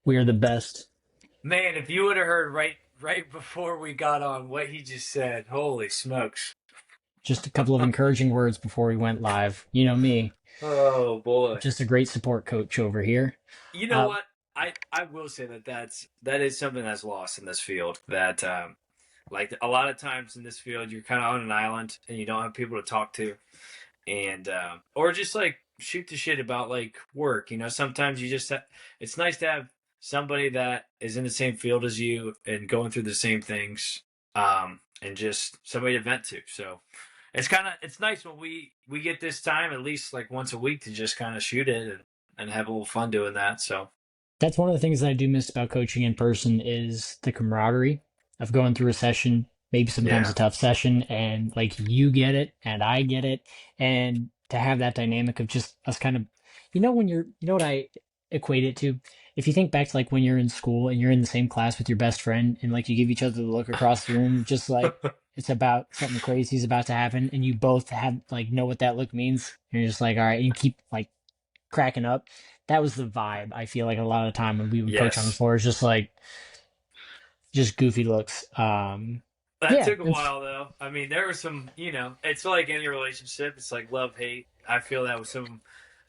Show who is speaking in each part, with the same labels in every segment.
Speaker 1: We are the best.
Speaker 2: Man, if you would have heard right before we got on what he just said, holy smokes.
Speaker 1: Just a couple of encouraging words before we went live. You know me,
Speaker 2: Oh boy.
Speaker 1: just a great support coach over here.
Speaker 2: You know
Speaker 1: Uh,
Speaker 2: what? I will say that is something that's lost in this field. That like a lot of times in this field, you're kind of on an island and you don't have people to talk to, and or just like shoot the shit about like work. You know, sometimes you just it's nice to have somebody that is in the same field as you and going through the same things, and just somebody to vent to. So it's nice when we get this time at least like once a week to just kind of shoot it and have a little fun doing that. So
Speaker 1: that's one of the things that I do miss about coaching in person is the camaraderie of going through a session, maybe sometimes a
Speaker 2: yeah,
Speaker 1: tough session, and like you get it and I get it, and to have that dynamic of just us kind of, when you know what I equate it to? If you think back to like when you're in school and you're in the same class with your best friend and like you give each other the look across the room, just like it's about something crazy is about to happen, and you both have like know what that look means. And you're just like, all right, and you keep like cracking up. That was the vibe. I feel like a lot of the time when we would coach on the
Speaker 2: yes,
Speaker 1: floor, it's just like just goofy looks.
Speaker 2: that
Speaker 1: Yeah,
Speaker 2: took a while though. I mean, there was some, it's like any relationship. It's like love hate. I feel that with some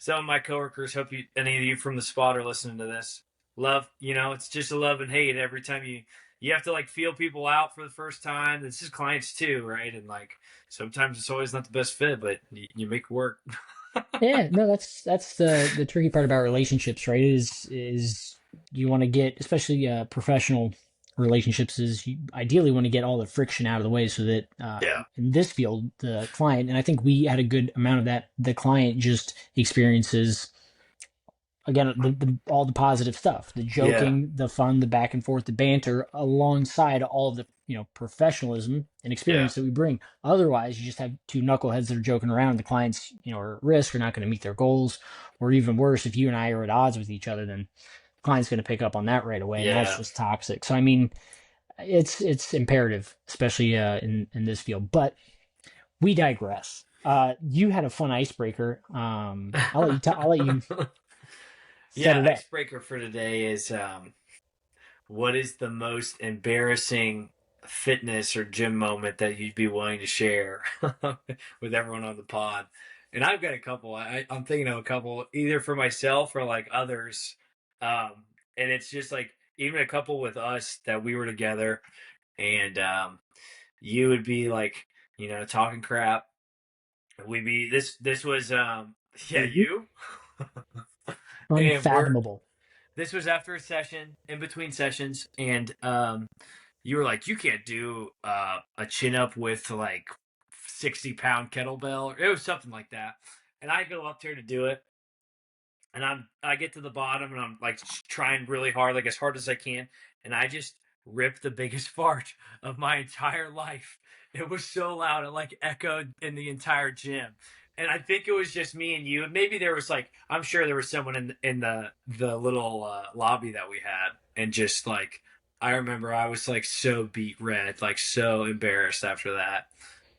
Speaker 2: of my coworkers. Hope you any of you from the spot are listening to this. Love, it's just a love and hate every time you have to like feel people out for the first time. This is clients too, right? And like sometimes it's always not the best fit, but you make it work.
Speaker 1: yeah. No, that's the tricky part about relationships, right? Is you want to get, especially professional relationships, is you ideally want to get all the friction out of the way so that
Speaker 2: Yeah.
Speaker 1: in this field, the client, and I think we had a good amount of that, the client just experiences again all the positive stuff, the
Speaker 2: Yeah.
Speaker 1: joking, the fun, the back and forth, the banter, alongside all of the professionalism and
Speaker 2: Yeah.
Speaker 1: experience that we bring. Otherwise, you just have two knuckleheads that are joking around, and the clients are at risk, are not going to meet their goals, or even worse, if you and I are at odds with each other, then the client's going to pick up on that right away, and that's
Speaker 2: Yeah.
Speaker 1: just toxic. So I mean, it's imperative, especially in this field. But we digress. You had a fun icebreaker. I'll let you set
Speaker 2: Yeah,
Speaker 1: it up.
Speaker 2: icebreaker for today is what is the most embarrassing fitness or gym moment that you'd be willing to share with everyone on the pod? And I've got a couple. I'm thinking of a couple, either for myself or like others. Um, and it's just like even a couple with us that we were together, and you would be like, talking crap. We'd be this was yeah, you. And
Speaker 1: Unfathomable.
Speaker 2: this was after a session, in between sessions, and you were like, you can't do a chin up with like 60-pound kettlebell. It was something like that. And I go up there to do it, and I get to the bottom, and I'm like trying really hard, like as hard as I can, and I just ripped the biggest fart of my entire life. It was so loud, it like echoed in the entire gym. And I think it was just me and you. And maybe there was like, I'm sure there was someone in the little lobby that we had, and just like I remember I was like so beat red, like so embarrassed after that.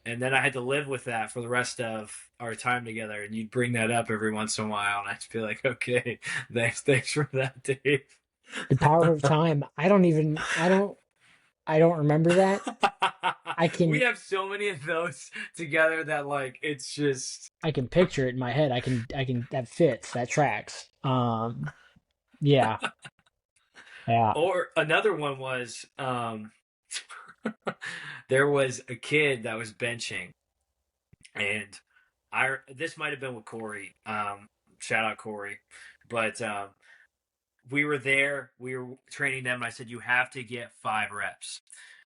Speaker 2: And then I had to live with that for the rest of our time together. And you'd bring that up every once in a while, and I'd be like, "Okay, thanks for that, Dave."
Speaker 1: The power of time. I don't remember that. I
Speaker 2: We
Speaker 1: can
Speaker 2: have so many of those together that like it's just.
Speaker 1: I can picture it in my head. I can that fits, that tracks. Yeah. Yeah.
Speaker 2: Or another one was there was a kid that was benching, and I this might have been with Corey. Shout out Corey, but we were there, we were training them, and I said, you have to get 5 reps.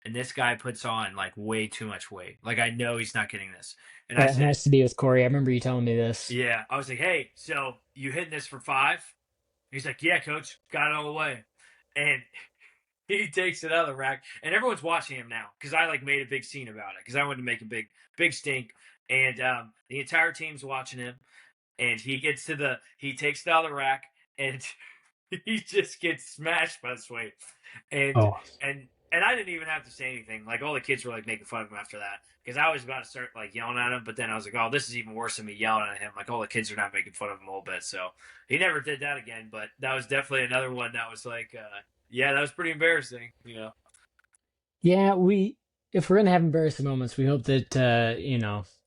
Speaker 2: And this guy puts on like way too much weight. Like, I know he's not getting this. And I
Speaker 1: That
Speaker 2: said,
Speaker 1: has to be with Corey. I remember you telling me this.
Speaker 2: yeah. I was like, hey, so you hitting this for 5? He's like, yeah, coach, got it all the way. And he takes it out of the rack, and everyone's watching him now because I like made a big scene about it because I wanted to make a big stink. And the entire team's watching him, and he takes it out of the rack, and he just gets smashed by this weight, and
Speaker 1: Oh,
Speaker 2: and and I didn't even have to say anything. Like all the kids were like making fun of him after that because I was about to start like yelling at him, but then I was like, oh, this is even worse than me yelling at him. Like all the kids are not making fun of him a little bit, so he never did that again. But that was definitely another one that was like, yeah, that was pretty embarrassing.
Speaker 1: Yeah, if we're gonna have embarrassing moments, we hope that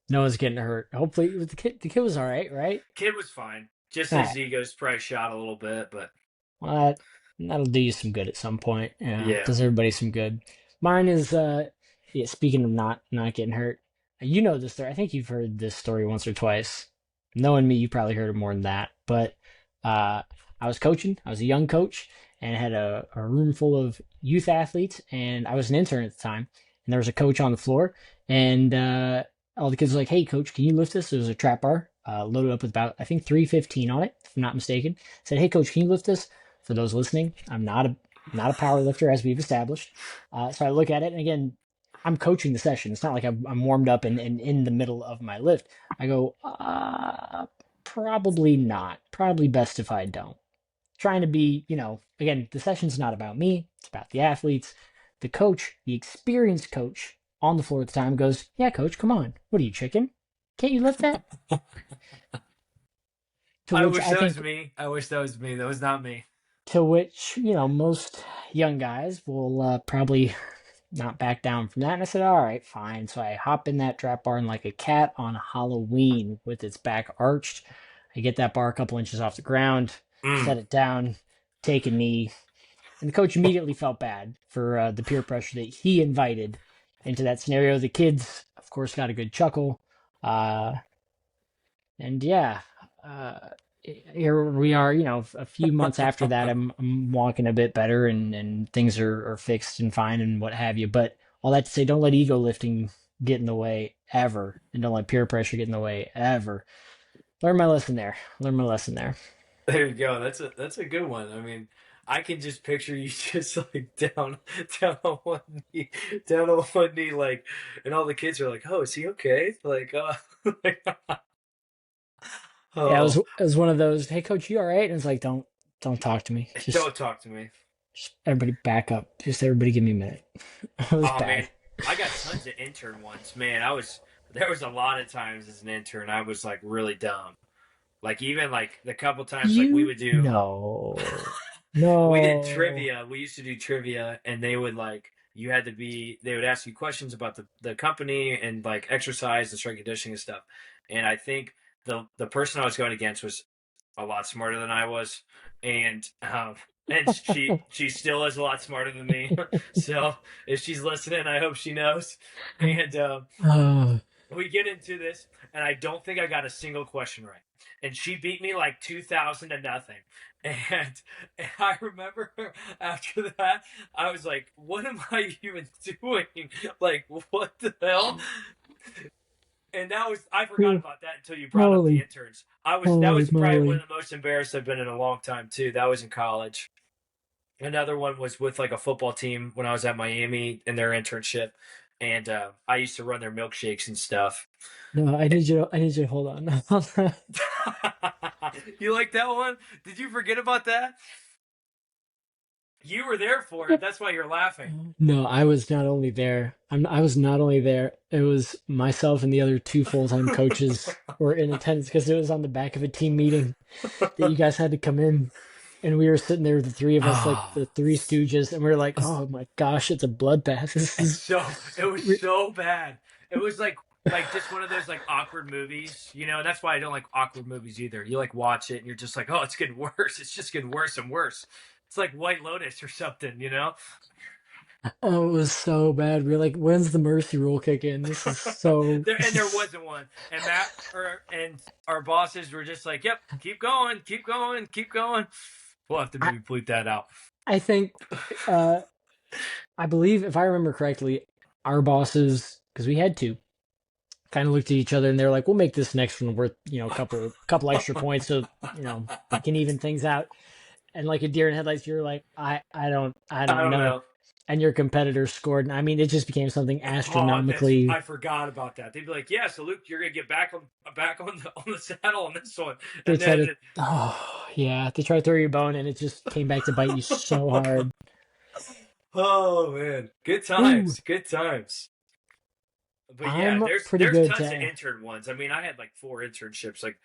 Speaker 1: no one's getting hurt. Hopefully, the kid was all right, right?
Speaker 2: Kid was fine. Just
Speaker 1: All
Speaker 2: his
Speaker 1: right.
Speaker 2: ego's probably shot a little bit, but
Speaker 1: Well, that'll do you some good at some point. Yeah,
Speaker 2: yeah.
Speaker 1: does everybody some good. Mine is yeah, speaking of not getting hurt, you know this story. I think you've heard this story once or twice. Knowing me, you probably heard it more than that. But uh, I was coaching. I was a young coach, and I had a room full of youth athletes, and I was an intern at the time. And there was a coach on the floor, and all the kids were like, "Hey, coach, can you lift this?" It was a trap bar, loaded up with about I think 315 on it, if I'm not mistaken. I said, "Hey, coach, can you lift this?" For those listening, I'm not a power lifter as we've established. So I look at it, and again, I'm coaching the session. It's not like I'm warmed up and in the middle of my lift. I go, probably not. Probably best if I don't. Trying to be, again, the session's not about me. It's about the athletes. The coach, the experienced coach on the floor at the time goes, "Yeah, coach, come on. What are you, chicken? Can't you lift that?" To
Speaker 2: I
Speaker 1: which
Speaker 2: wish
Speaker 1: I
Speaker 2: that was
Speaker 1: think
Speaker 2: me. I wish that was me. That was not me.
Speaker 1: to which most young guys will probably not back down from that. And I said, "All right, fine." So I hop in that trap bar, and like a cat on Halloween with its back arched, I get that bar a couple inches off the ground,
Speaker 2: Mm.
Speaker 1: set it down, take a knee, and the coach immediately felt bad for the peer pressure that he invited into that scenario. The kids, of course, got a good chuckle. Uh, and yeah, uh, here we are, a few months after that, I'm walking a bit better, and things are fixed and fine and what have you. But all that to say, don't let ego lifting get in the way ever. And don't let peer pressure get in the way ever. Learn my lesson there. Learn my lesson there.
Speaker 2: There you go. That's a good one. I mean, I can just picture you just like down on one knee, down on one knee, like, and all the kids are like, "Oh, is he okay?" Like, like,
Speaker 1: Yeah,
Speaker 2: oh,
Speaker 1: it was one of those, "Hey coach, you all right?" And it's like, don't talk to me.
Speaker 2: don't talk to me.
Speaker 1: Just everybody back up. Just everybody give me a minute. It was
Speaker 2: Oh
Speaker 1: bad.
Speaker 2: man, I got tons of intern ones. Man, there was a lot of times as an intern I was like really dumb. Like even like the couple times like we
Speaker 1: You
Speaker 2: would do
Speaker 1: no.
Speaker 2: we did
Speaker 1: No.
Speaker 2: trivia. We used to do trivia, and they would like you had to be. They would ask you questions about the company and like exercise and strength conditioning and stuff. And I think the person I was going against was a lot smarter than I was, and she still is a lot smarter than me. So if she's listening, I hope she knows. And
Speaker 1: Uh,
Speaker 2: we get into this, and I don't think I got a single question right. And she beat me like 2,000 to nothing. And I remember after that, I was like, what am I even doing? Like, what the hell? And that was, I forgot about that until you brought up the
Speaker 1: holy,
Speaker 2: interns. That
Speaker 1: holy
Speaker 2: was probably one
Speaker 1: moly.
Speaker 2: of the most embarrassed I've been in a long time, too. That was in college. Another one was with like a football team when I was at Miami in their internship. And I used to run their milkshakes and stuff.
Speaker 1: No, I need you to hold on.
Speaker 2: You like that one? Did you forget about that? You were there for it. That's why you're laughing.
Speaker 1: No, I was not only there. I was not only there. It was myself and the other two full-time coaches were in attendance because it was on the back of a team meeting that you guys had to come in. And we were sitting there, the three of us, like
Speaker 2: Oh,
Speaker 1: the Three Stooges, and we were like, "Oh my gosh, it's a bloodbath." This is
Speaker 2: it was
Speaker 1: re-
Speaker 2: so bad. It was like just one of those like awkward movies, you know. That's why I don't like awkward movies either. You like watch it and you're just like, oh, it's getting worse. It's just getting worse and worse. It's like White Lotus or something, you know.
Speaker 1: oh, it was so bad. We were like, "When's the mercy rule kick in?" This is so.
Speaker 2: And there wasn't one. And and our bosses were just like, "Yep, keep going, keep going, keep going." We'll have to
Speaker 1: I,
Speaker 2: maybe bleep that out.
Speaker 1: I think, uh, I believe, if I remember correctly, our bosses, because we had two, kind of looked at each other and they're like, "We'll make this next one worth, a couple extra points, so we can even things out." And like a deer in headlights, you're like, I
Speaker 2: I
Speaker 1: don't
Speaker 2: don't
Speaker 1: know.
Speaker 2: know.
Speaker 1: And your competitor scored, and I mean, it just became something
Speaker 2: Oh,
Speaker 1: astronomically.
Speaker 2: I forgot about that. They'd be like, "Yeah, so Luke, you're gonna get back on the saddle on this one,"
Speaker 1: They
Speaker 2: and
Speaker 1: try
Speaker 2: then
Speaker 1: to, oh yeah, they try to throw you a bone, and it just came back to bite you so hard.
Speaker 2: Oh man, good
Speaker 1: Ooh,
Speaker 2: times, good times. But yeah,
Speaker 1: I'm
Speaker 2: there's
Speaker 1: pretty
Speaker 2: there's
Speaker 1: good
Speaker 2: tons of
Speaker 1: to.
Speaker 2: intern ones. I mean, I had like 4 internships. Like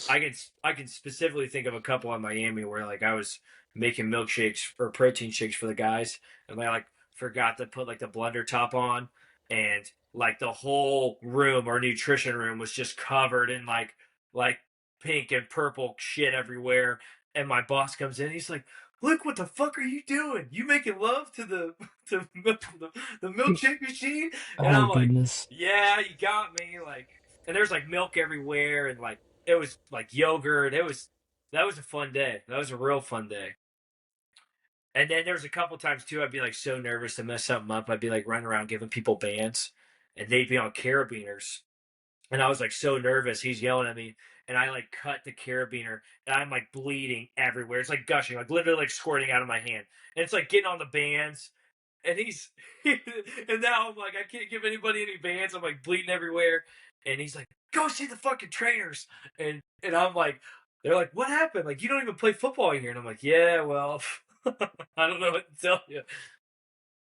Speaker 2: I can specifically think of a couple in Miami where like I was making milkshakes or protein shakes for the guys, and I like forgot to put like the blender top on, and like the whole room or nutrition room was just covered in like pink and purple shit everywhere. And my boss comes in, he's like, "Look, what the fuck are you doing? You making love to the the milkshake machine?" And
Speaker 1: Oh
Speaker 2: I'm like,
Speaker 1: goodness.
Speaker 2: yeah, you got me. Like, and there's like milk everywhere, and like it was like yogurt. That was a fun day. That was a real fun day. And then there's a couple times too. I'd be like so nervous to mess something up. I'd be like running around giving people bands, and they'd be on carabiners, and I was like so nervous. He's yelling at me, and I like cut the carabiner, and I'm like bleeding everywhere. It's like gushing, like literally like squirting out of my hand, and it's like getting on the bands. And he's and now I'm like I can't give anybody any bands. I'm like bleeding everywhere, and he's like, "Go see the fucking trainers." And I'm like, they're like, "What happened? Like you don't even play football here?" And I'm like, "Yeah, well, I don't know what to tell you."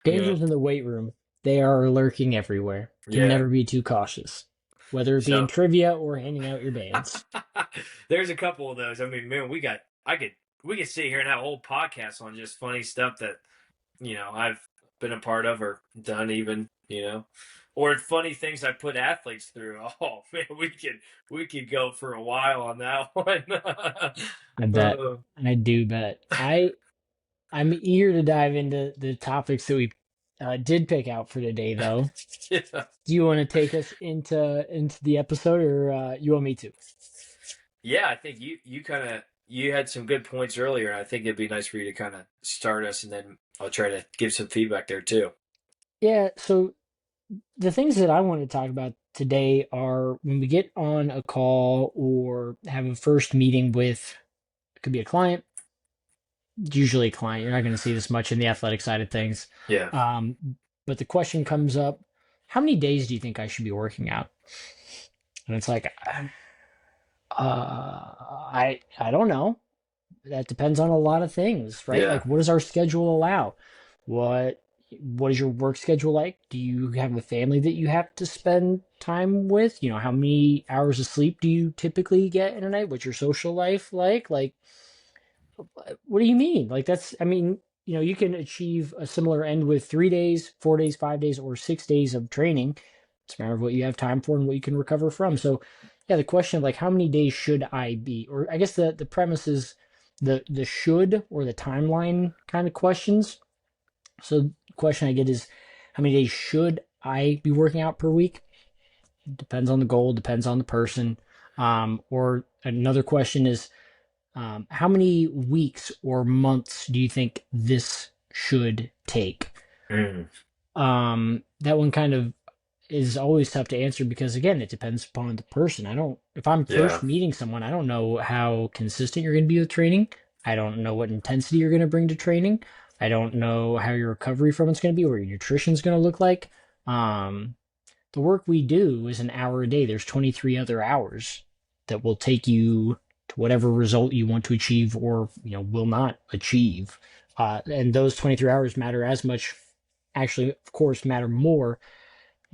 Speaker 2: Yeah,
Speaker 1: Dangers in the weight room. They are lurking everywhere. Can
Speaker 2: yeah.
Speaker 1: never be too cautious. Whether it be in
Speaker 2: So
Speaker 1: trivia or handing out your bands.
Speaker 2: there's a couple of those. I mean, man, we could sit here and have a whole podcast on just funny stuff that I've been a part of or done even, or funny things I put athletes through. Oh man, we could go for a while on that one.
Speaker 1: I bet.
Speaker 2: Uh,
Speaker 1: I do bet. I'm eager to dive into the topics that we did pick out for today, though.
Speaker 2: yeah.
Speaker 1: Do you want to take us into the episode, or you want me to?
Speaker 2: Yeah, I think you kind of you had some good points earlier, and I think it'd be nice for you to kind of start us, and then I'll try to give some feedback there too.
Speaker 1: Yeah. So the things that I want to talk about today are when we get on a call or have a first meeting with, it could be a client, usually a client. You're not going to see this much in the athletic side of things.
Speaker 2: Yeah.
Speaker 1: Um, but the question comes up, how many days do you think I should be working out? And it's like, I don't know. That depends on a lot of things, right?
Speaker 2: Yeah.
Speaker 1: Like, what does our schedule allow? What what is your work schedule like? Do you have a family that you have to spend time with? How many hours of sleep do you typically get in a night? What's your social life like? Like, what do you mean? Like, I mean, you can achieve a similar end with 3 days, 4 days, 5 days, or 6 days of training. It's a matter of what you have time for and what you can recover from. So, yeah, the question of like, how many days should I be? Or I guess the premise is the should or the timeline kind of questions. So the question I get is, how many days should I be working out per week? Depends on the goal, depends on the person. Or another question is, how many weeks or months do you think this should take?
Speaker 2: Mm.
Speaker 1: That one kind of is always tough to answer because again, it depends upon the person. If I'm
Speaker 2: Yeah.
Speaker 1: first meeting someone, I don't know how consistent you're going to be with training. I don't know what intensity you're going to bring to training. I don't know how your recovery from it's going to be, what your nutrition's going to look like. Um, the work we do is an hour a day. There's 23 other hours that will take you to whatever result you want to achieve or will not achieve. And those 23 hours matter as much, actually, of course, matter more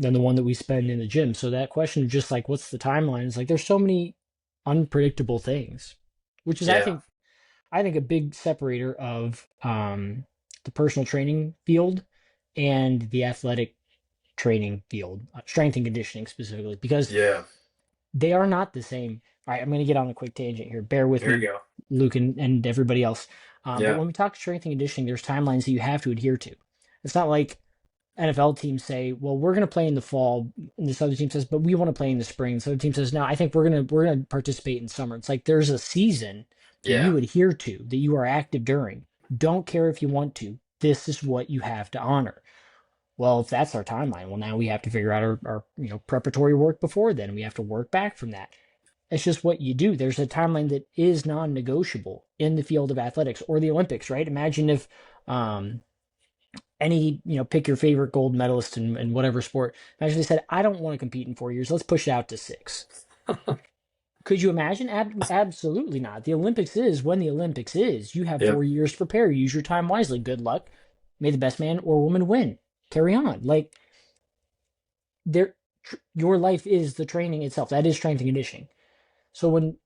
Speaker 1: than the one that we spend in the gym. So that question of just like, what's the timeline? Is like, there's so many unpredictable things, which is,
Speaker 2: Yeah.
Speaker 1: I think a big separator of the personal training field and the athletic training field, strength and conditioning specifically, because
Speaker 2: Yeah.
Speaker 1: they are not the same. All right, I'm going to get on a quick tangent here. Bear with
Speaker 2: Here you
Speaker 1: me,
Speaker 2: go.
Speaker 1: Luke, and everybody else. But
Speaker 2: Yeah.
Speaker 1: when we talk strength and conditioning, there's timelines that you have to adhere to. It's not like NFL teams say, "Well, we're going to play in the fall," and this other team says, "But we want to play in the spring." This other team says, "No, I think we're gonna participate in summer." It's like there's a season that
Speaker 2: Yeah.
Speaker 1: you adhere to, that you are active during. Don't care if you want to. This is what you have to honor. Well, if that's our timeline, well, now we have to figure out our preparatory work before then. We have to work back from that. It's just what you do. There's a timeline that is non-negotiable in the field of athletics or the Olympics, right? Imagine if um, pick your favorite gold medalist in whatever sport. Imagine they said, I don't want to compete in 4 years. Let's push it out to 6. Could you imagine? Absolutely not. The Olympics is when the Olympics is. You have
Speaker 2: Yep.
Speaker 1: 4 years to prepare. Use your time wisely. Good luck. May the best man or woman win. Carry on. Like there, your life is the training itself. That is strength and conditioning. So when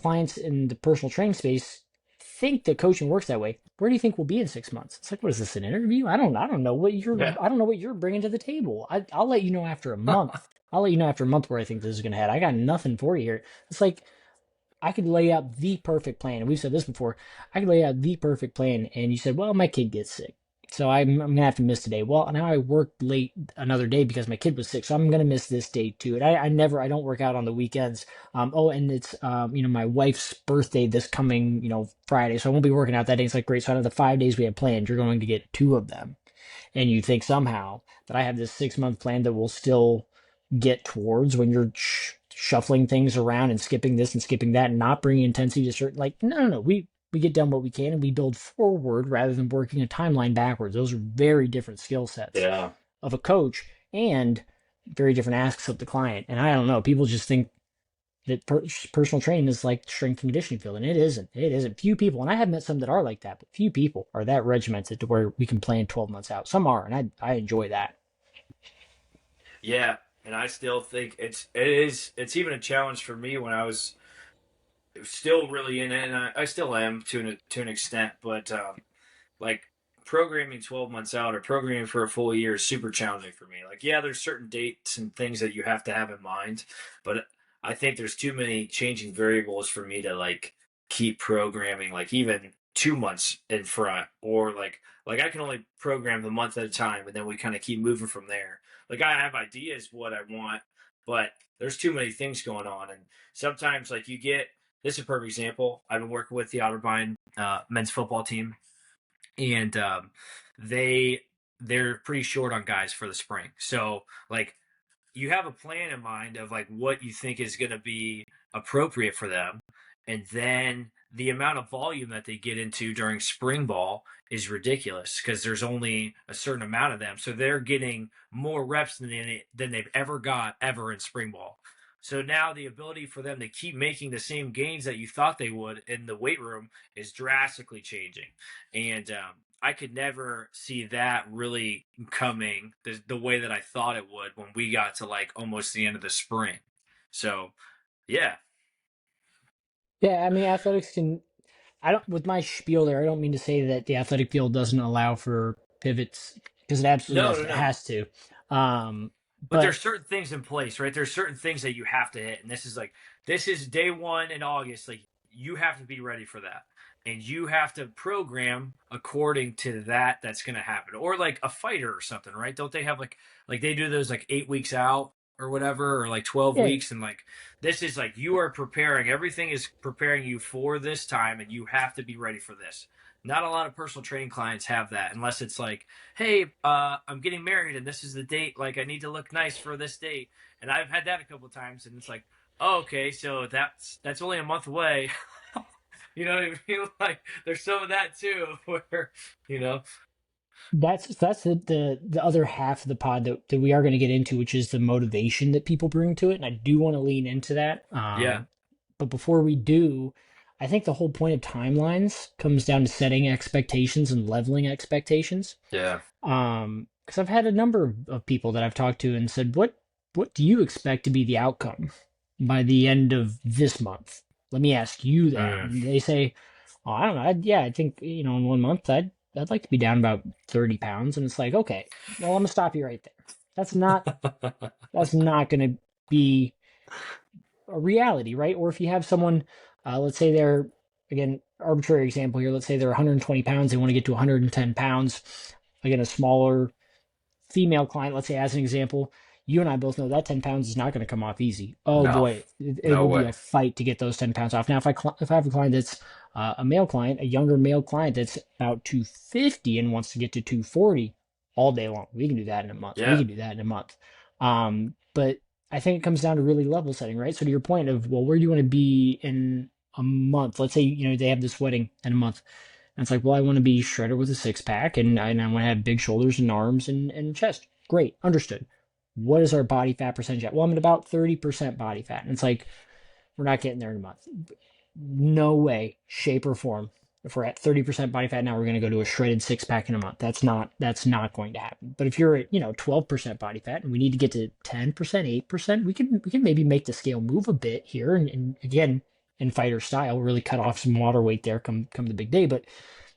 Speaker 1: clients in the personal training space think that coaching works that way, where do you think we'll be in 6 months? It's like, what is this, an interview? I don't know what
Speaker 2: Yeah.
Speaker 1: you're bringing to the table. I'll let you know after a month. I'll let you know after a month where I think this is going to head. I got nothing for you here. It's like I could lay out the perfect plan. And we've said this before. I could lay out the perfect plan, and you said, "Well, my kid gets sick, so I'm gonna have to miss today." Well, now I worked late another day because my kid was sick, so I'm gonna miss this day too. And I don't work out on the weekends. Oh, and it's my wife's birthday this coming Friday, so I won't be working out that day. It's like great. So out of the 5 days we have planned, you're going to get two of them, and you think somehow that I have this 6 month plan that will still get towards when you're shuffling things around and skipping this and skipping that and not bringing intensity to certain, like, no, we get done what we can and we build forward rather than working a timeline backwards. Those are very different skill sets
Speaker 2: Yeah.
Speaker 1: of a coach and very different asks of the client. And I don't know, people just think that personal training is like strength and conditioning field, and it isn't. Few people, and I have met some that are like that, but few people are that regimented to where we can plan 12 months out. Some are, and I enjoy that.
Speaker 2: Yeah. And I still think it's even a challenge for me when I was still really in it, and I still am to an extent, but like programming 12 months out or programming for a full year is super challenging for me. Like, yeah, there's certain dates and things that you have to have in mind, but I think there's too many changing variables for me to like keep programming like even 2 months in front, or like I can only program the month at a time, and then we kind of keep moving from there. Like, I have ideas what I want, but there's too many things going on, and sometimes like you get this is a perfect example. I've been working with the Otterbein men's football team, and they they're pretty short on guys for the spring. So like you have a plan in mind of like what you think is going to be appropriate for them, and then the amount of volume that they get into during spring ball is ridiculous because there's only a certain amount of them, so they're getting more reps than they've ever got ever in spring ball. So now the ability for them to keep making the same gains that you thought they would in the weight room is drastically changing, and I could never see that really coming the way that I thought it would when we got to like almost the end of the spring. So yeah,
Speaker 1: Yeah, I mean, athletics can. I don't, with my spiel there, I don't mean to say that the athletic field doesn't allow for pivots because it absolutely
Speaker 2: no,
Speaker 1: does.
Speaker 2: no,
Speaker 1: It
Speaker 2: no.
Speaker 1: has to. Um,
Speaker 2: But
Speaker 1: but
Speaker 2: there's certain things in place, right? There's certain things that you have to hit, and this is day one in August. Like you have to be ready for that, and you have to program according to that. That's going to happen, or like a fighter or something, right? Don't they have like they do those like 8 weeks out or whatever, or like 12
Speaker 1: yeah,
Speaker 2: weeks, and like this is like you are preparing. Everything is preparing you for this time, and you have to be ready for this. Not a lot of personal training clients have that unless it's like, hey, I'm getting married and this is the date. Like, I need to look nice for this date. And I've had that a couple of times, and it's like, oh, okay, so that's only a month away. You know what I mean? Like, there's some of that too, where you know,
Speaker 1: that's the other half of the pod that we are going to get into, which is the motivation that people bring to it, and I do want to lean into that.
Speaker 2: yeah,
Speaker 1: But before we do, I think the whole point of timelines comes down to setting expectations and leveling expectations.
Speaker 2: yeah,
Speaker 1: Because I've had a number of people that I've talked to and said, what do you expect to be the outcome by the end of this month? Let me ask you that.
Speaker 2: mm.
Speaker 1: And they say, oh, I don't know. Yeah, I think, in 1 month, I'd like to be down about 30 pounds. And it's like, okay, well, I'm gonna stop you right there. That's not, that's not gonna be a reality, right? Or if you have someone, let's say they're, again, arbitrary example here, let's say they're 120 pounds, they want to get to 110 pounds. Again, a smaller female client, let's say as an example, you and I both know that 10 pounds is not going to come off easy. Oh
Speaker 2: No,
Speaker 1: boy, it
Speaker 2: no
Speaker 1: will be
Speaker 2: way.
Speaker 1: a fight to get those 10 pounds off. Now, if I have a client that's a male client, a younger male client that's about 250 and wants to get to 240 all day long, we can do that in a month. We
Speaker 2: Yeah,
Speaker 1: can do that in a month. But I think it comes down to really level setting, right? So to your point of, well, where do you want to be in a month? Let's say, they have this wedding in a month. And it's like, well, I want to be shredded with a six pack and I want to have big shoulders and arms and chest. Great, understood. What is our body fat percentage at? Well, I'm at about 30% body fat. And it's like, we're not getting there in a month. No way, shape, or form if we're at 30% body fat now, we're going to go to a shredded six pack in a month. That's not going to happen. But if you're at 12% body fat and we need to get to 10%, 8%, we can maybe make the scale move a bit here, and again, in fighter style, really cut off some water weight there come the big day. But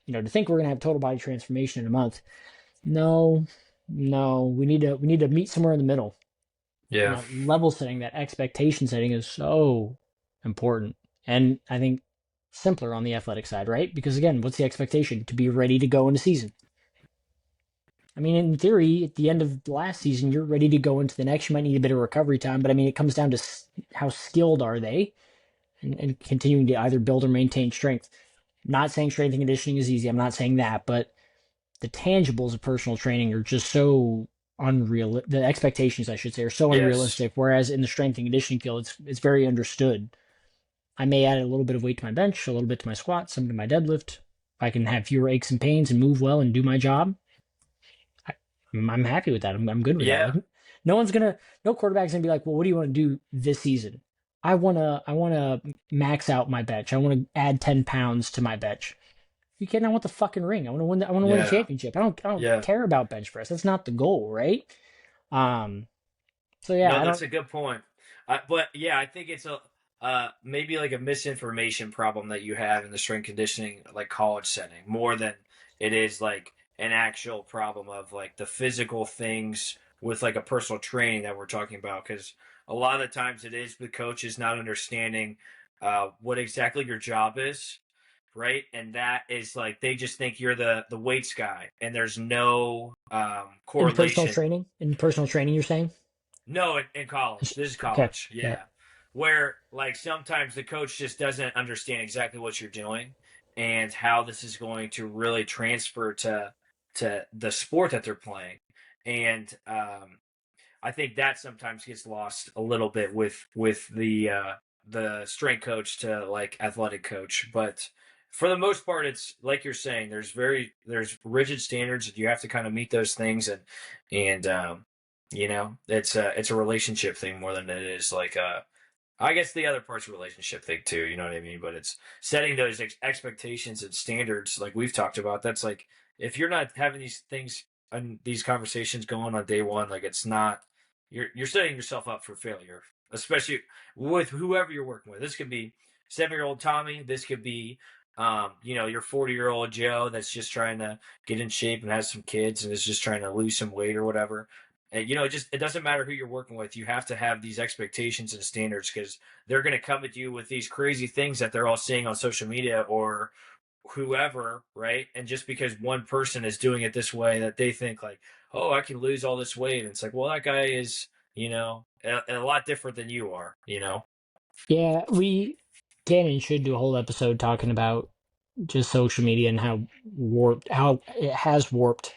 Speaker 1: to think we're going to have total body transformation in a month, no, no, we need to meet somewhere in the middle. And
Speaker 2: Yeah.
Speaker 1: that level setting, that expectation setting is so important. And I think simpler on the athletic side, right? Because again, what's the expectation? To be ready to go into season. I mean, in theory, at the end of the last season, you're ready to go into the next. You might need a bit of recovery time, but I mean, it comes down to how skilled are they, and continuing to either build or maintain strength. Not saying strength and conditioning is easy. I'm not saying that, but the tangibles of personal training are just so unreal. The expectations, I should say, are so
Speaker 2: Yes.
Speaker 1: unrealistic. Whereas in the strength and conditioning field, it's very understood. I may add a little bit of weight to my bench, a little bit to my squat, some to my deadlift. If I can have fewer aches and pains and move well and do my job, I, I'm happy with that. I'm good with that.
Speaker 2: Yeah.
Speaker 1: Like, no quarterback's gonna be like, well, what do you want to do this season? I wanna max out my bench. I want to add 10 pounds to my bench. You kidding? I want the fucking ring. I want to win. I want to win a
Speaker 2: Yeah.
Speaker 1: championship. I don't
Speaker 2: Yeah.
Speaker 1: care about bench press. That's not the goal, right? Um. So yeah,
Speaker 2: No,
Speaker 1: I
Speaker 2: that's
Speaker 1: don't.
Speaker 2: a good point. But yeah, I think it's a maybe like a misinformation problem that you have in the strength conditioning like college setting more than it is like an actual problem of like the physical things with like a personal training that we're talking about. Because a lot of the times it is the coach is not understanding what exactly your job is, right? And that is like they just think you're the weights guy, and there's no correlation.
Speaker 1: In personal training, you're saying?
Speaker 2: No, in college. This is
Speaker 1: Okay.
Speaker 2: college.
Speaker 1: Yeah.
Speaker 2: Yeah. Where like sometimes the coach just doesn't understand exactly what you're doing and how this is going to really transfer to the sport that they're playing. And I think that sometimes gets lost a little bit with the strength coach to like athletic coach. But for the most part, it's like you're saying. There's rigid standards that you have to kind of meet those things, and it's a relationship thing more than it is like I guess the other part's a relationship thing too. You know what I mean? But it's setting those expectations and standards like we've talked about. That's like if you're not having these things and these conversations going on day one, like it's not you're setting yourself up for failure, especially with whoever you're working with. This could be 7-year-old Tommy. This could be, your 40-year-old Joe that's just trying to get in shape and has some kids and is just trying to lose some weight or whatever. And, it doesn't matter who you're working with. You have to have these expectations and standards because they're going to come at you with these crazy things that they're all seeing on social media or whoever, right? And just because one person is doing it this way, that they think like, oh, I can lose all this weight. And it's like, well, that guy is, a lot different than you are.
Speaker 1: Yeah. We can and should do a whole episode talking about just social media and how it has warped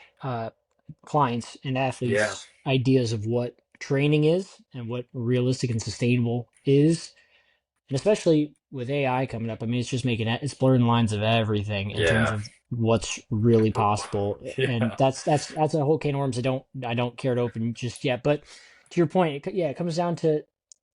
Speaker 1: clients and
Speaker 2: Yeah.
Speaker 1: athletes' ideas of what training is and what realistic and sustainable is. And especially with AI coming up, I mean, it's just it's blurring the lines of everything in terms
Speaker 2: Yeah.
Speaker 1: of what's really possible. And
Speaker 2: Yeah.
Speaker 1: that's a whole can of worms I don't care to open just yet. But to your point, it comes down to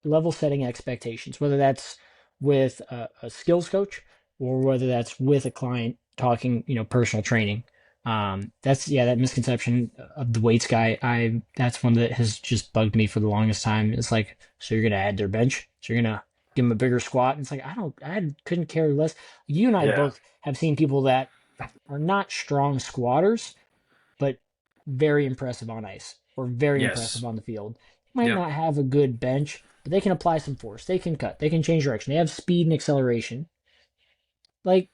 Speaker 1: level setting expectations, whether that's with a skills coach or whether that's with a client talking, personal training. That misconception of the weights guy. That's one that has just bugged me for the longest time. It's like, so you're gonna add their bench, so you're gonna give them a bigger squat. And it's like I couldn't care less. You and I
Speaker 2: Yeah.
Speaker 1: both have seen people that are not strong squatters, but very impressive on ice or very impressive
Speaker 2: Yes.
Speaker 1: on the field. Might
Speaker 2: Yep.
Speaker 1: not have a good bench, but they can apply some force. They can cut. They can change direction. They have speed and acceleration. Like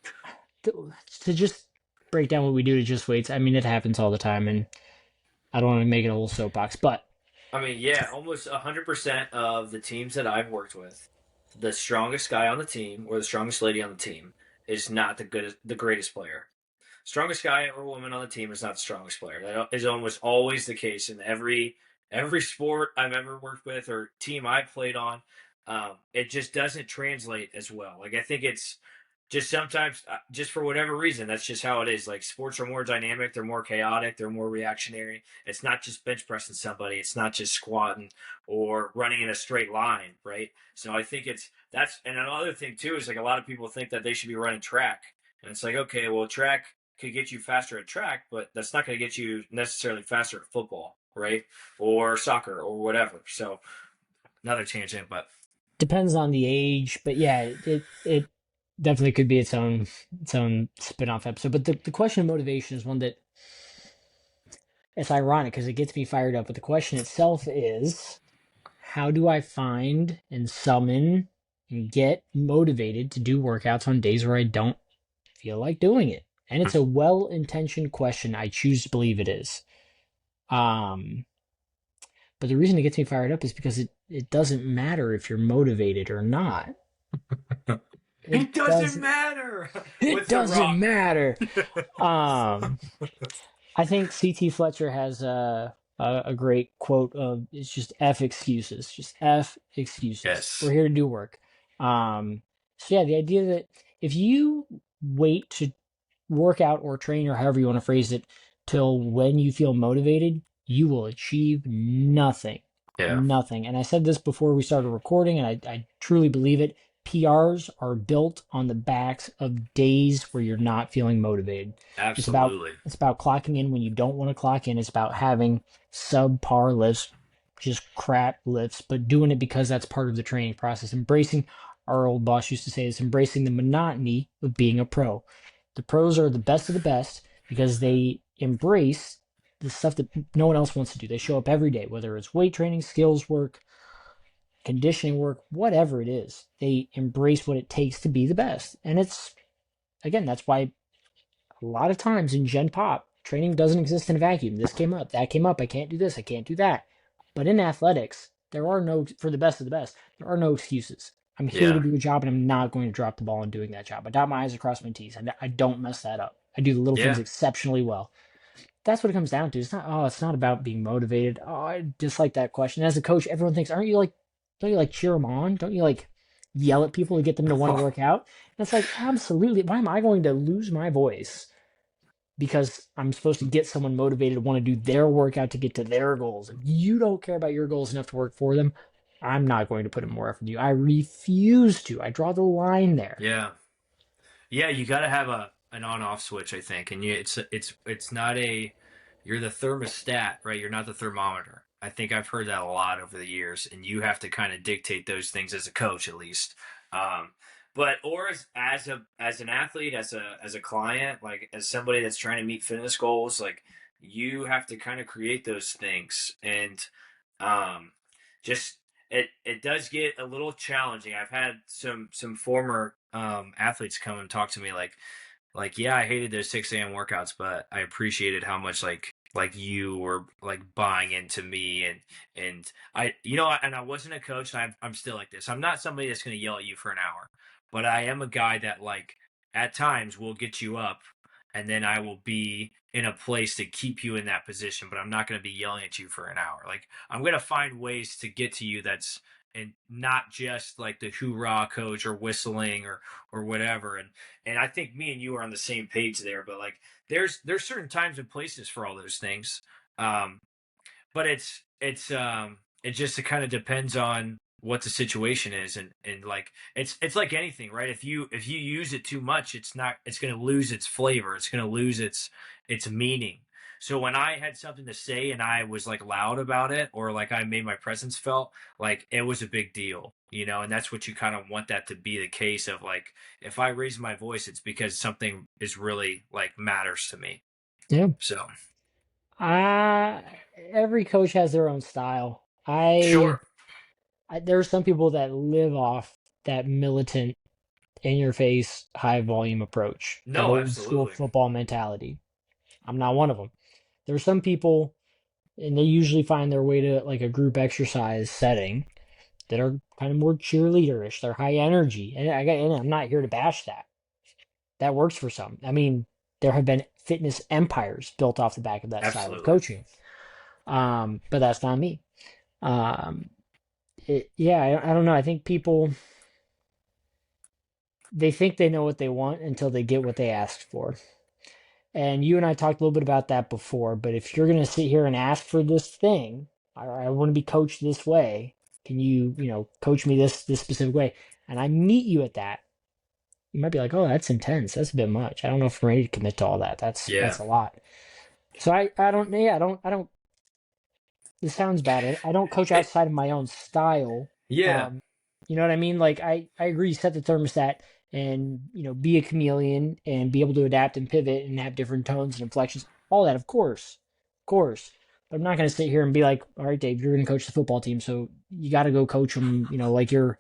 Speaker 1: to just break down what we do to just weights. I mean, it happens all the time, and I don't want to make it a whole soapbox, but
Speaker 2: I mean, yeah, almost 100% of the teams that I've worked with, the strongest guy on the team or the strongest lady on the team is not the greatest player. Strongest guy or woman on the team is not the strongest player. That is almost always the case in every sport I've ever worked with or team I've played on. It just doesn't translate as well. Like I think it's just sometimes, just for whatever reason, that's just how it is. Like sports are more dynamic, they're more chaotic, they're more reactionary. It's not just bench pressing somebody, it's not just squatting or running in a straight line, right? So I think and another thing too is like a lot of people think that they should be running track, And it's like, okay, well, track could get you faster at track, but that's not going to get you necessarily faster at football, right? Or soccer or whatever. So another tangent, but
Speaker 1: Depends on the age, but yeah, it definitely could be its own spin-off episode. But the question of motivation is one that it's ironic because it gets me fired up. But the question itself is, how do I find and summon and get motivated to do workouts on days where I don't feel like doing it? And it's a well-intentioned question. I choose to believe it is. Um, but the reason it gets me fired up is because it doesn't matter if you're motivated or not. It
Speaker 2: it doesn't
Speaker 1: doesn't.
Speaker 2: matter
Speaker 1: It
Speaker 2: with the
Speaker 1: doesn't
Speaker 2: rock.
Speaker 1: matter. Um, I think CT Fletcher has a great quote of it's just F excuses, just F excuses. We're
Speaker 2: Yes.
Speaker 1: here to do work. So yeah, the idea that if you wait to work out or train or however you want to phrase it till when you feel motivated, you will achieve nothing.
Speaker 2: Yeah.
Speaker 1: Nothing. And I said this before we started recording, and I truly believe it. PRs are built on the backs of days where you're not feeling motivated. It's about
Speaker 2: Absolutely.
Speaker 1: it's about clocking in when you don't want to clock in. It's about having subpar lifts, just crap lifts, but doing it because that's part of the training process. Embracing, our old boss used to say this, embracing the monotony of being a pro. The pros are the best of the best because they embrace the stuff that no one else wants to do. They show up every day, whether it's weight training, skills work, conditioning work, whatever it is. They embrace what it takes to be the best. And it's, again, that's why a lot of times in Gen Pop, training doesn't exist in a vacuum. This came up, that came up, I can't do this, I can't do that. But in athletics, there are no, for the best of the best, there are no excuses. I'm here to
Speaker 2: Yeah.
Speaker 1: do a job and I'm not going to drop the ball in doing that job. I dot my I's across my T's. I don't mess that up. I do the little things
Speaker 2: Yeah.
Speaker 1: exceptionally well. That's what it comes down to. It's not about being motivated. Oh, I dislike that question. As a coach, everyone thinks, don't you like cheer them on? Don't you like yell at people to get them to want to work out? And it's like, absolutely. Why am I going to lose my voice because I'm supposed to get someone motivated to want to do their workout to get to their goals? If you don't care about your goals enough to work for them, I'm not going to put in more effort in you. I refuse to. I draw the line there.
Speaker 2: Yeah. Yeah, you got to have a an on off switch, I think, and it's not a you're the thermostat, right? You're not the thermometer. I think I've heard that a lot over the years, and you have to kind of dictate those things as a coach, at least. Um, but or as an athlete, as a client, like as somebody that's trying to meet fitness goals, like you have to kind of create those things, and um, just it does get a little challenging. I've had some former athletes come and talk to me like yeah, I hated those 6 a.m. workouts, but I appreciated how much like you were like buying into me and I and I wasn't a coach and I'm still like this. I'm not somebody that's going to yell at you for an hour, but I am a guy that like at times will get you up and then I will be in a place to keep you in that position, but I'm not going to be yelling at you for an hour. Like I'm going to find ways to get to you that's and not just like the hoorah coach or whistling or whatever. And I think me and you are on the same page there. But like there's certain times and places for all those things. Um, but it just it kind of depends on what the situation is and like it's like anything, right? If you use it too much, it's going to lose its flavor, it's going to lose its meaning. So when I had something to say and I was like loud about it or like I made my presence felt, like it was a big deal, and that's what you kind of want that to be the case of, like if I raise my voice it's because something is really like matters to me.
Speaker 1: Yeah.
Speaker 2: So
Speaker 1: Uh, every coach has their own style.
Speaker 2: sure.
Speaker 1: There are some people that live off that militant, in your face, high volume approach, that
Speaker 2: No,
Speaker 1: old school
Speaker 2: absolutely.
Speaker 1: football mentality. I'm not one of them. There are some people, and they usually find their way to like a group exercise setting that are kind of more cheerleaderish. They're high energy, and I'm not here to bash that. That works for some. I mean, there have been fitness empires built off the back of that style of
Speaker 2: Absolutely.
Speaker 1: coaching. But that's not me. Um, yeah, I don't know. I think people they think they know what they want until they get what they asked for. And you and I talked a little bit about that before. But if you're gonna sit here and ask for this thing, I want to be coached this way. Can you, coach me this specific way? And I meet you at that. you might be like, oh, that's intense. That's a bit much. I don't know if I'm ready to commit to all that.
Speaker 2: Yeah.
Speaker 1: That's a lot. So I don't, yeah, I don't, this sounds bad. I don't coach
Speaker 2: It,
Speaker 1: outside of my own style.
Speaker 2: yeah.
Speaker 1: Um, you know what I mean? Like I agree, set the thermostat and, be a chameleon and be able to adapt and pivot and have different tones and inflections. All that, of course. But I'm not going to sit here and be like, all right, Dave, you're going to coach the football team. So you got to go coach them, like you're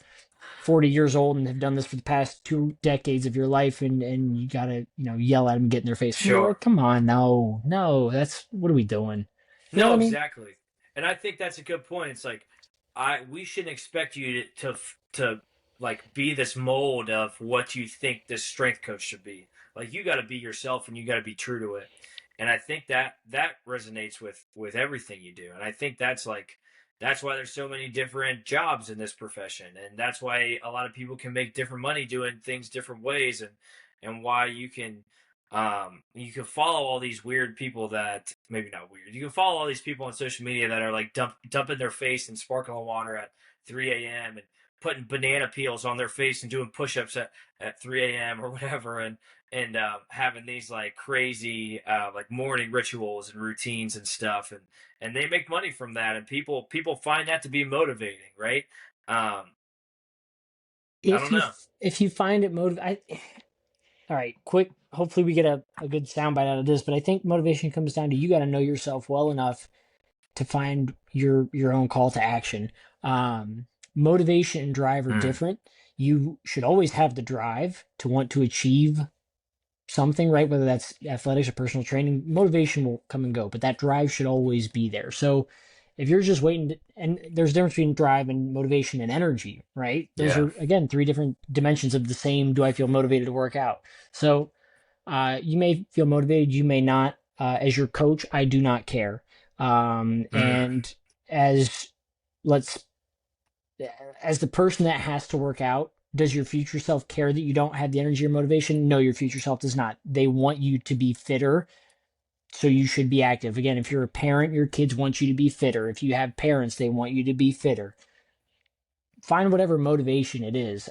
Speaker 1: 40 years old and have done this for the past 2 decades of your life. And you got to, yell at them and get in their face.
Speaker 2: Sure.
Speaker 1: Like, come on. No, no, what are we doing? You know what
Speaker 2: No,
Speaker 1: I mean?
Speaker 2: exactly. And I think that's a good point. It's like we shouldn't expect you to like be this mold of what you think this strength coach should be. Like you got to be yourself and you got to be true to it. And I think that resonates with everything you do. And I think that's why there's so many different jobs in this profession, and that's why a lot of people can make different money doing things different ways, and why you can follow all these weird people that maybe not weird. You can follow all these people on social media that are like dumping their face in sparkling water at 3 a.m. and putting banana peels on their face and doing push-ups at 3 a.m. or whatever, and having these like crazy like morning rituals and routines and stuff, and they make money from that, and people find that to be motivating, right? Um, I
Speaker 1: If
Speaker 2: don't
Speaker 1: you
Speaker 2: know.
Speaker 1: if you find it all right, quick. Hopefully, we get a good soundbite out of this. But I think motivation comes down to you got to know yourself well enough to find your own call to action. Um, Motivation and drive are
Speaker 2: Mm,
Speaker 1: different. You should always have the drive to want to achieve something, right? Whether that's athletics or personal training, motivation will come and go, but that drive should always be there. So if you're just waiting and there's a difference between drive and motivation and energy, right? Those
Speaker 2: yeah.
Speaker 1: are again three different dimensions of the same. Do I feel motivated to work out? So you may feel motivated, you may not. As your coach, I do not care.
Speaker 2: Mm,
Speaker 1: And as let's as the person that has to work out, does your future self care that you don't have the energy or motivation? No, your future self does not. They want you to be fitter, so you should be active. Again, if you're a parent, your kids want you to be fitter. If you have parents, they want you to be fitter. Find whatever motivation it is.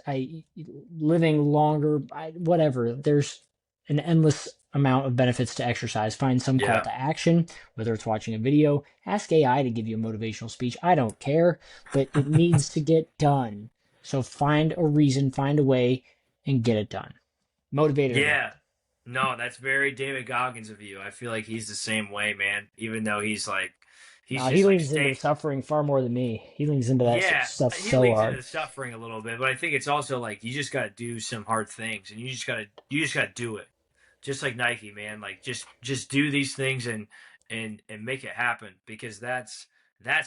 Speaker 1: Living longer, whatever. There's an endless amount of benefits to exercise. Find some call
Speaker 2: yeah.
Speaker 1: to action, whether it's watching a video. Ask AI to give you a motivational speech. I don't care, but it needs to get done. So find a reason, find a way, and get it done. Motivated or not.
Speaker 2: Yeah. No, that's very David Goggins of you. I feel like he's the same way, man. Even though he's
Speaker 1: He
Speaker 2: just like
Speaker 1: leans into the
Speaker 2: stay.
Speaker 1: suffering far more than me. He leans into that
Speaker 2: Yeah,
Speaker 1: stuff
Speaker 2: he
Speaker 1: so
Speaker 2: leans into
Speaker 1: hard.
Speaker 2: the suffering a little bit, but I think it's also like you just got to do some hard things, and you just got to do it. Just like Nike, man. Like just do these things and make it happen, because that's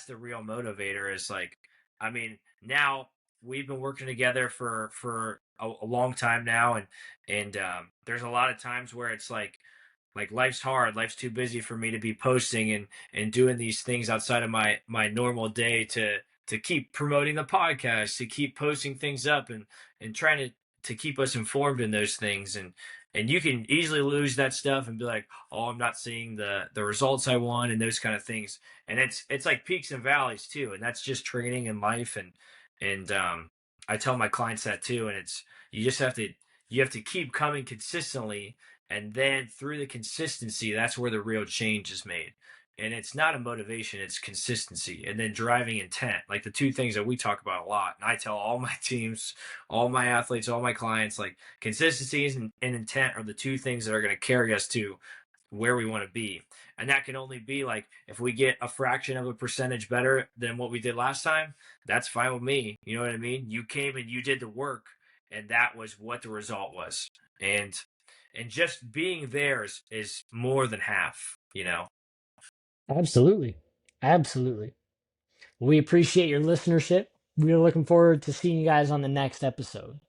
Speaker 2: the real motivator. Is like, I mean, now we've been working together for a long time now, and there's a lot of times where it's like life's hard, life's too busy for me to be posting and doing these things outside of my normal day to keep promoting the podcast, to keep posting things up, and trying to keep us informed in those things, and you can easily lose that stuff and be like, oh, I'm not seeing the results I want, and those kind of things. And it's like peaks and valleys too, and that's just training in life. And I tell my clients that too, and it's you just have to keep coming consistently, and then through the consistency, that's where the real change is made. And it's not a motivation, it's consistency, and then driving intent, like the two things that we talk about a lot. And I tell all my teams, all my athletes, all my clients, like consistency and intent are the two things that are going to carry us to where we want to be. And that can only be like if we get a fraction of a percentage better than what we did last time, that's fine with me. You know what I mean? You came and you did the work, and that was what the result was. And just being there is more than half, you know.
Speaker 1: Absolutely. Absolutely. We appreciate your listenership. We're looking forward to seeing you guys on the next episode.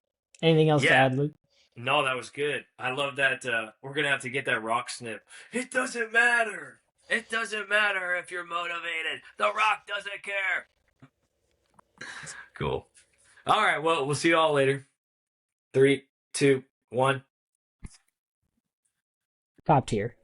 Speaker 1: Anything else to
Speaker 2: Yeah,
Speaker 1: add, Luke?
Speaker 2: no, that was good. I love that. We're gonna have to get that rock snip. It doesn't matter. It doesn't matter if you're motivated. The Rock doesn't care. Cool. All right. Well, we'll see you all later. Three, two, one.
Speaker 1: Top tier.